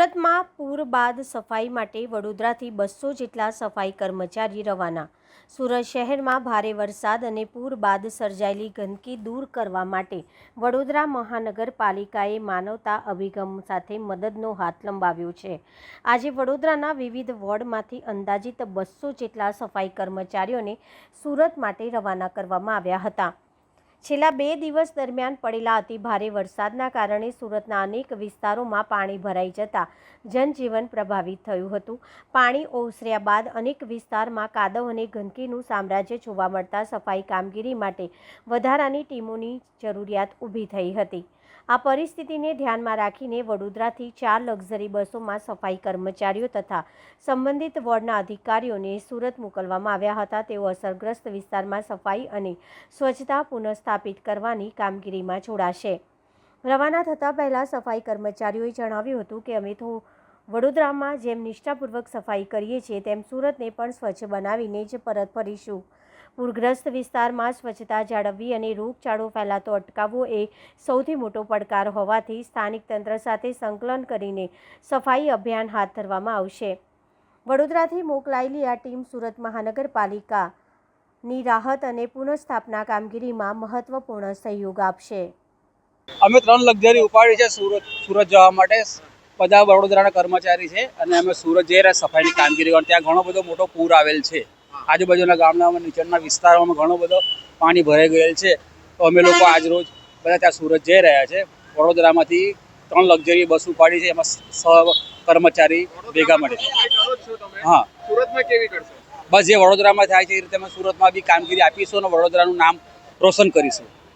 સુરતમાં પૂર બાદ સફાઈ માટે વડોદરાથી 200 જેટલા સફાઈ કર્મચારી રવાના। સુરત શહેરમાં ભારે વરસાદ અને પૂર બાદ સર્જાયેલી ગંદકી દૂર કરવા માટે વડોદરા મહાનગરપાલિકાએ માનવતા અભિગમ સાથે મદદનો હાથ લંબાવ્યો છે। આજે વડોદરાના વિવિધ વોર્ડમાંથી અંદાજિત 200 જેટલા સફાઈ કર્મચારીઓને સુરત માટે રવાના કરવામાં આવ્યા હતા। છેલ્લા 2 દિવસ દરમિયાન પડેલા અતિભારે વરસાદના કારણે સુરતના અનેક વિસ્તારોમાં પાણી ભરાઈ જતા જનજીવન પ્રભાવિત થયું હતું। પાણી ઓસર્યા બાદ અનેક વિસ્તારમાં કાદવ અને ગંદકીનું સામ્રાજ્ય જોવા મળતા સફાઈ કામગીરી માટે વધારાની ટીમોની જરૂરિયાત ઊભી થઈ હતી। આ પરિસ્થિતિને ધ્યાનમાં રાખીને વડોદરાથી 4 લક્ઝરી બસોમાં સફાઈ કર્મચારીઓ તથા સંબંધિત વોર્ડના અધિકારીઓને સુરત મોકલવામાં આવ્યા હતા। તેઓ અસરગ્રસ્ત વિસ્તારમાં સફાઈ અને સ્વચ્છતા પુનઃસ્થાપિત કરવાની કામગીરીમાં જોડાશે। રવાના થતાં પહેલાં સફાઈ કર્મચારીઓએ જણાવ્યું હતું કે અમે તો વડોદરામાં જેમ નિષ્ઠાપૂર્વક સફાઈ કરીએ છીએ તેમ સુરતને પણ સ્વચ્છ બનાવીને જ પરત ફરીશું। પૂરગ્રસ્ત વિસ્તારમાં સ્વચ્છતા જાળવવી અને રોગચાળો ફેલાતો અટકાવવો એ સૌથી મોટો પડકાર હોવાથી સ્થાનિક તંત્ર સાથે સંકલન કરીને સફાઈ અભિયાન હાથ ધરવામાં આવશે। વડોદરાથી મોકલાયેલી આ ટીમ સુરત મહાનગરપાલિકાની રાહત અને પુનઃસ્થાપના કામગીરીમાં મહત્વપૂર્ણ સહયોગ આપશે। અમે 3 લક્ઝરી ઉપાડી છે સુરત જવા માટે। બધા વડોદરાના કર્મચારી છે અને અમે સુરત જઈ રહ્યા સફાઈની કામગીરી કરવા। ત્યાં ઘણો બધો મોટો પૂર આવેલ છે। આજુબાજુના ગામડામાં નીચેના વિસ્તારોમાં ઘણો બધો પાણી ભરાઈ ગયેલ છે। તો અમે લોકો આજ રોજ બધા ત્યાં સુરત જઈ રહ્યા છે। વડોદરામાંથી 3 લક્ઝરી બસ ઉપાડી છે, એમાં કર્મચારી ભેગા મળે છે। હા, સુરતમાં કેવી કરશો? બસ જે વડોદરામાં થાય છે એ રીતે અમે સુરતમાં બી કામગીરી આપીશું અને વડોદરાનું નામ રોશન કરીશું।